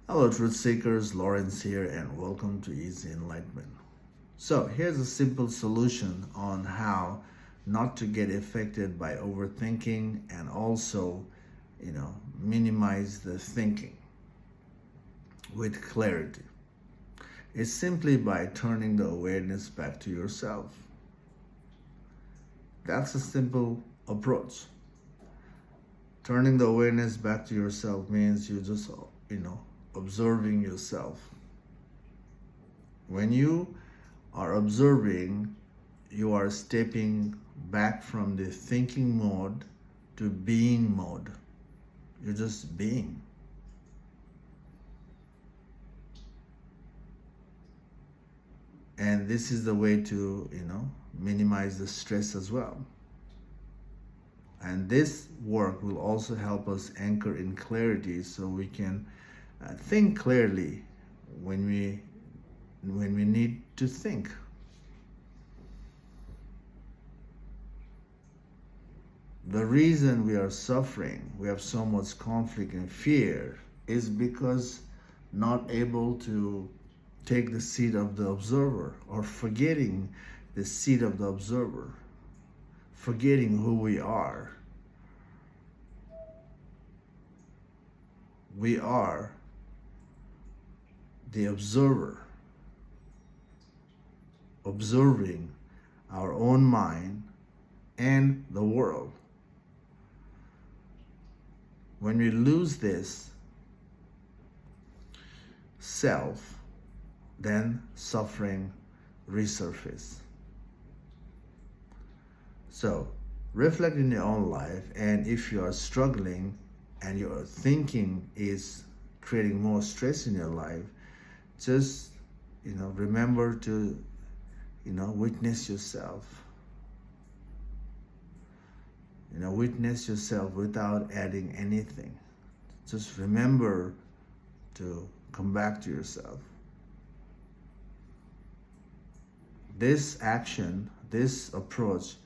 Hello, truth seekers. Lawrence here, and welcome to Easy Enlightenment. So, here's a simple solution on how not to get affected by overthinking and also, minimize the thinking with clarity. It's simply by turning the awareness back to yourself. That's a simple approach. Turning the awareness back to yourself means you just, observing yourself. When you are observing, you are stepping back from the thinking mode to being mode. You're just being. And this is the way to, minimize the stress as well. And this work will also help us anchor in clarity so we can think clearly when we need to think. The reason we are suffering, we have so much conflict and fear, is because not able to take the seat of the observer, or forgetting the seat of the observer, forgetting who we are. We are the observer, observing our own mind and the world. When we lose this self, then suffering resurfaces. So reflect in your own life, and if you are struggling and your thinking is creating more stress in your life, just remember to witness yourself. Witness yourself without adding anything. Just remember to come back to yourself. This action, this approach,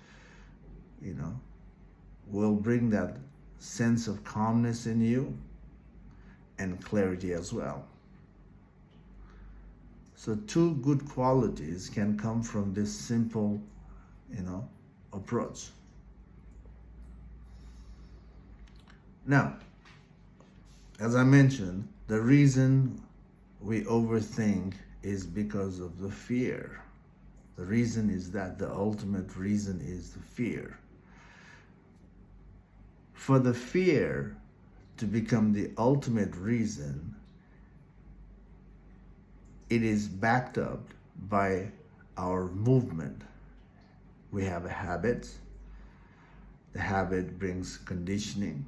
will bring that sense of calmness in you and clarity as well. So two good qualities can come from this simple, approach. Now, as I mentioned, the reason we overthink is because of the fear. The reason is that the ultimate reason is the fear. For the fear to become the ultimate reason, it is backed up by our movement. We have a habit. The habit brings conditioning.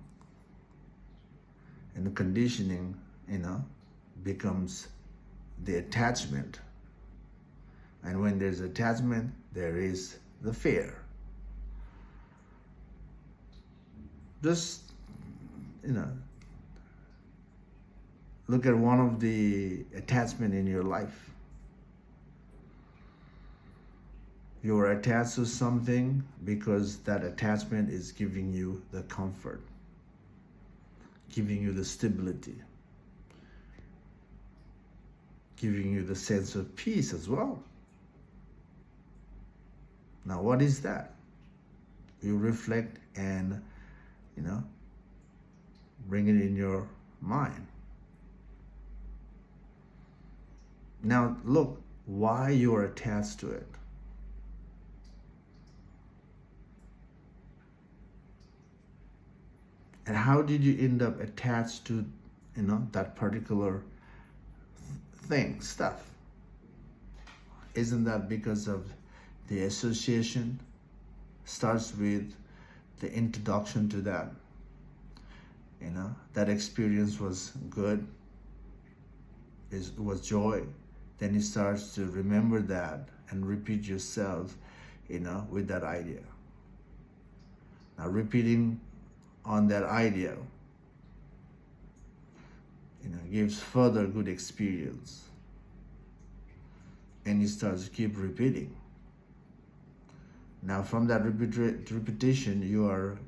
And the conditioning, becomes the attachment. And when there's attachment, there is the fear. Just, look at one of the attachment in your life. You're attached to something because that attachment is giving you the comfort, giving you the stability, giving you the sense of peace as well. Now, what is that? You reflect and, bring it in your mind. Now, look why you are attached to it. And how did you end up attached to, that particular stuff? Isn't that because of the association? Starts with the introduction to that. That experience was good. It was joy. Then you start to remember that and repeat yourself, with that idea. Now repeating on that idea, gives further good experience. And you start to keep repeating. Now from that repetition, you are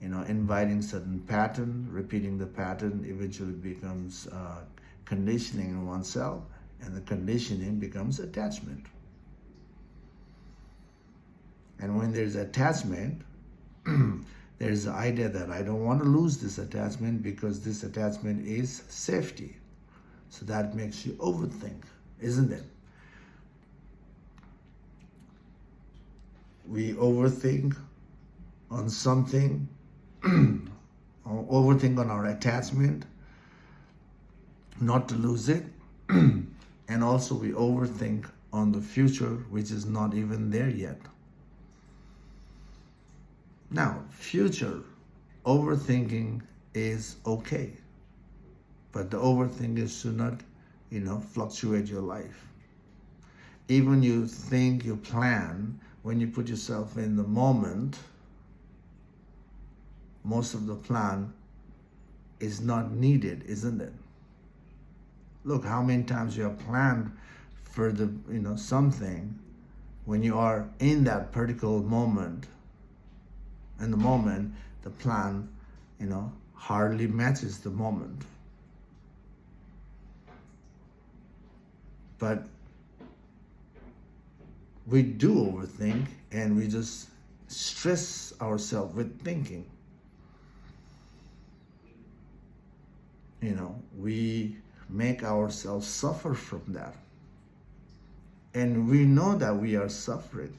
inviting certain pattern. Repeating the pattern eventually becomes conditioning in oneself, and the conditioning becomes attachment. And when there's attachment, there's the idea that I don't want to lose this attachment because this attachment is safety. So that makes you overthink, isn't it? We overthink on something, or overthink on our attachment, not to lose it. And also we overthink on the future, which is not even there yet. Now, future overthinking is okay, but the overthinking should not, fluctuate your life. Even you think, you plan, when you put yourself in the moment, most of the plan is not needed, isn't it? Look how many times you have planned for the, something when you are in that particular moment. In the moment, the plan, hardly matches the moment. But we do overthink, and we just stress ourselves with thinking. We make ourselves suffer from that. And we know that we are suffering.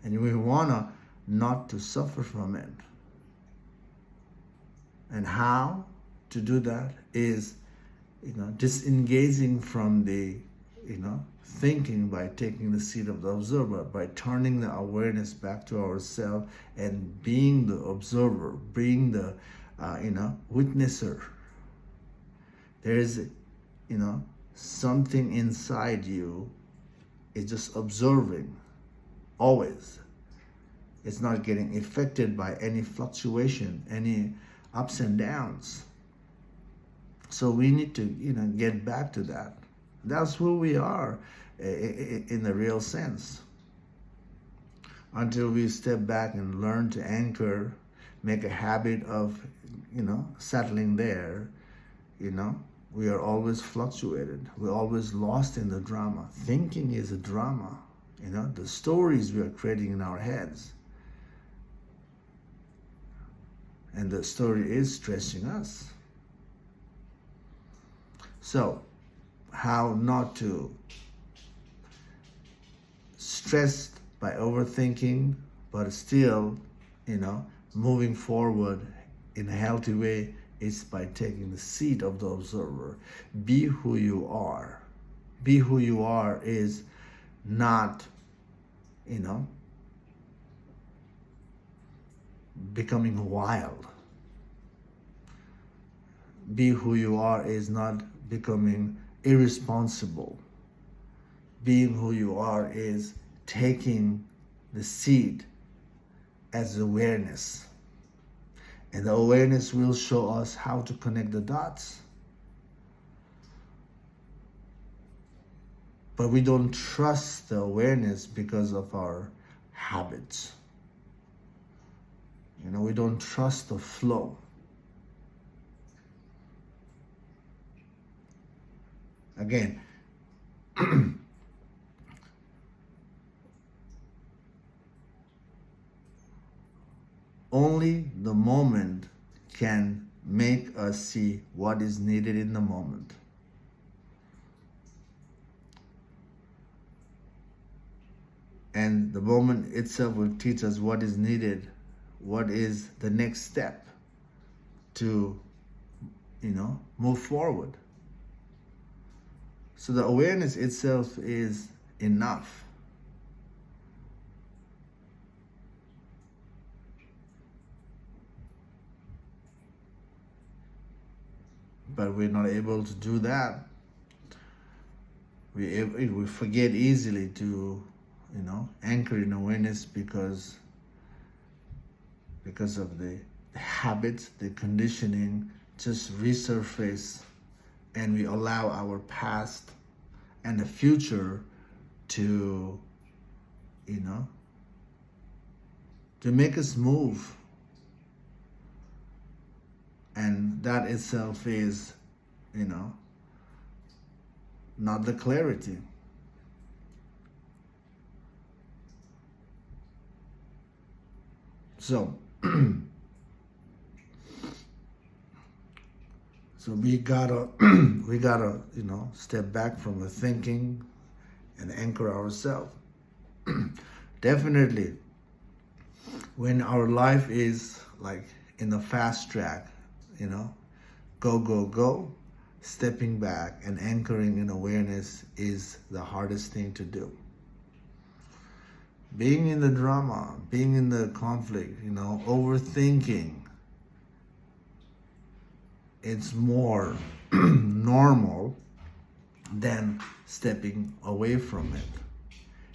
And we want not to suffer from it. And how to do that is, disengaging from the, thinking by taking the seat of the observer, by turning the awareness back to ourselves and being the observer, being the, witnesser. There is, something inside you is just observing, always. It's not getting affected by any fluctuation, any ups and downs. So we need to, get back to that. That's who we are in the real sense. Until we step back and learn to anchor, make a habit of, settling there, we are always fluctuated. We're always lost in the drama. Thinking is a drama, the stories we are creating in our heads. And the story is stressing us. So, how not to stress by overthinking, but still, moving forward in a healthy way is by taking the seat of the observer. Be who you are. Be who you are is not, becoming wild. Be who you are is not becoming irresponsible. Being who you are is taking the seed as awareness. And the awareness will show us how to connect the dots. But we don't trust the awareness because of our habits. We don't trust the flow. Again, only the moment can make us see what is needed in the moment. And the moment itself will teach us what is needed, what is the next step to, move forward. So the awareness itself is enough. But we're not able to do that. We forget easily to, anchor in awareness because of the habits, the conditioning just resurface, and we allow our past and the future to, to make us move. And that itself is, not the clarity. So, so we gotta, we gotta, step back from the thinking and anchor ourselves. Definitely, when our life is like in the fast track, go, go, go, stepping back and anchoring in awareness is the hardest thing to do. Being in the drama, being in the conflict, overthinking, it's more normal than stepping away from it.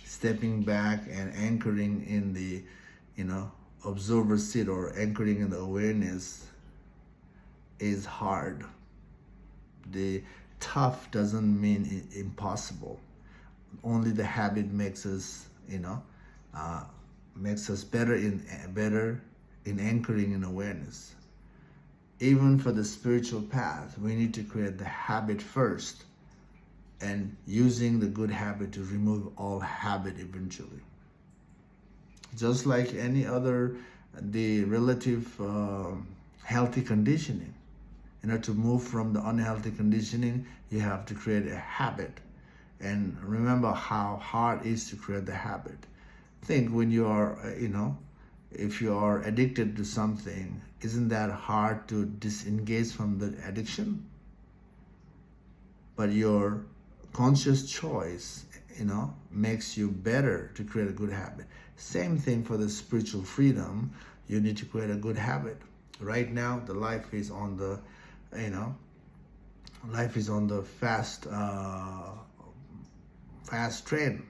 Stepping back and anchoring in the, observer seat or anchoring in the awareness is hard. The tough doesn't mean impossible. Only the habit makes us, makes us better in anchoring in awareness. Even for the spiritual path, we need to create the habit first, and using the good habit to remove all habit eventually. Just like any other, the relative healthy conditioning. To move from the unhealthy conditioning, you have to create a habit. And remember how hard it is to create the habit. Think when you are, if you are addicted to something, isn't that hard to disengage from the addiction? But your conscious choice, makes you better to create a good habit. Same thing for the spiritual freedom. You need to create a good habit. Right now, the life is on the, fast train.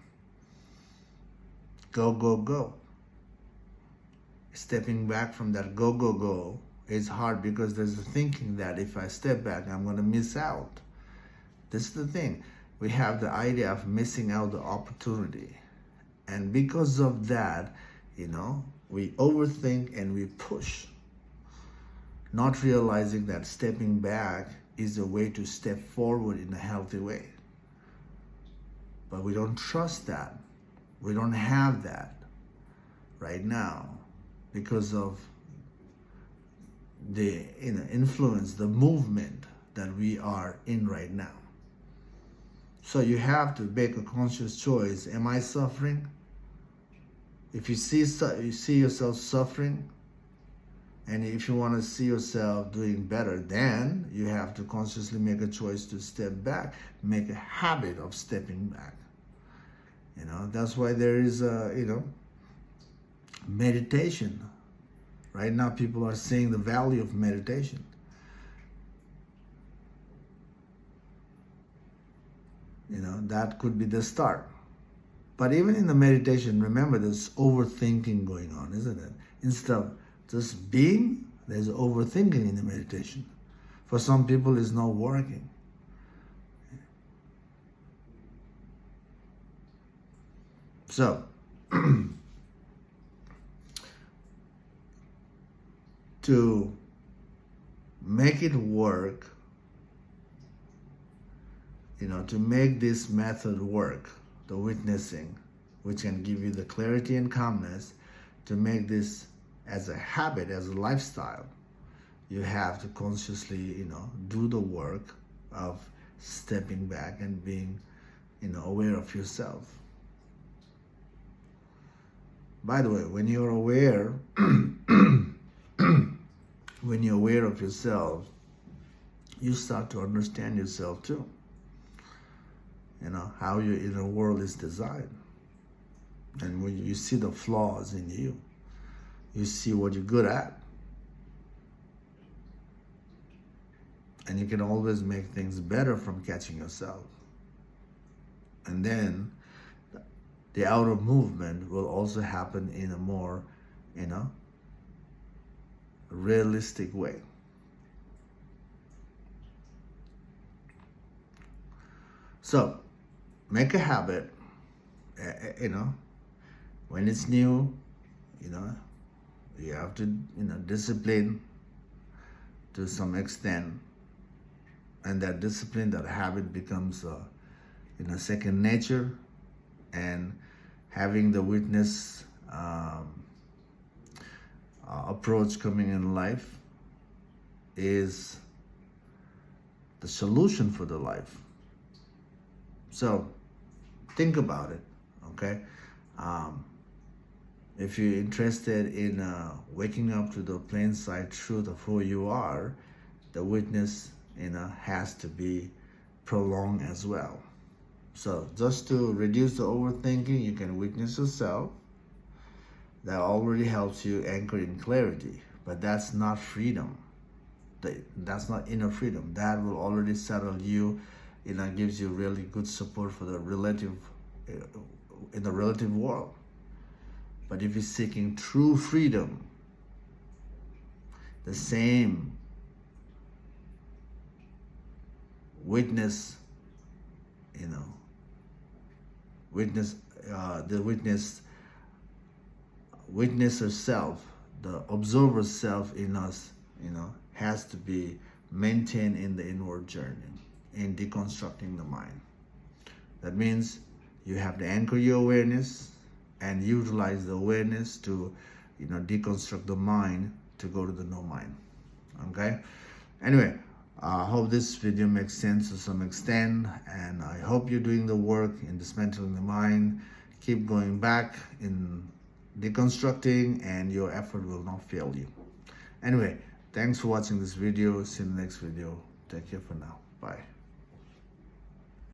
Go, go, go. Stepping back from that go, go, go is hard because there's a thinking that if I step back, I'm going to miss out. This is the thing. We have the idea of missing out the opportunity. And because of that, we overthink and we push, not realizing that stepping back is a way to step forward in a healthy way. But we don't trust that. We don't have that right now because of the influence, the movement that we are in right now. So you have to make a conscious choice. Am I suffering? If you see yourself suffering, and if you want to see yourself doing better, then you have to consciously make a choice to step back, make a habit of stepping back. That's why there is meditation. Right now, people are seeing the value of meditation. That could be the start. But even in the meditation, remember there's overthinking going on, isn't it? Instead of just being, there's overthinking in the meditation. For some people, it's not working. So, to make it work, to make this method work, the witnessing, which can give you the clarity and calmness, to make this as a habit, as a lifestyle, you have to consciously, do the work of stepping back and being, aware of yourself. By the way, when you're aware, when you're aware of yourself, you start to understand yourself too. How your inner world is designed. And when you see the flaws in you, you see what you're good at. And you can always make things better from catching yourself. And then the outer movement will also happen in a more, realistic way. So, make a habit, when it's new, you have to, discipline to some extent. And that discipline, that habit becomes second nature, and having the witness approach coming in life is the solution for the life. So think about it, okay? If you're interested in waking up to the plain sight truth of who you are, the witness, has to be prolonged as well. So just to reduce the overthinking, you can witness yourself. That already helps you anchor in clarity, but that's not freedom. That's not inner freedom. That will already settle you, gives you really good support for the relative, in the relative world. But if you're seeking true freedom, the same witness, the witnesser self, the observer self in us, has to be maintained in the inward journey, in deconstructing the mind. That means you have to anchor your awareness and utilize the awareness to, deconstruct the mind to go to the no mind. Okay? Anyway, I hope this video makes sense to some extent, and I hope you're doing the work in dismantling the mind. Keep going back in deconstructing, and your effort will not fail you. Anyway, thanks for watching this video. See you in the next video. Take care for now. Bye.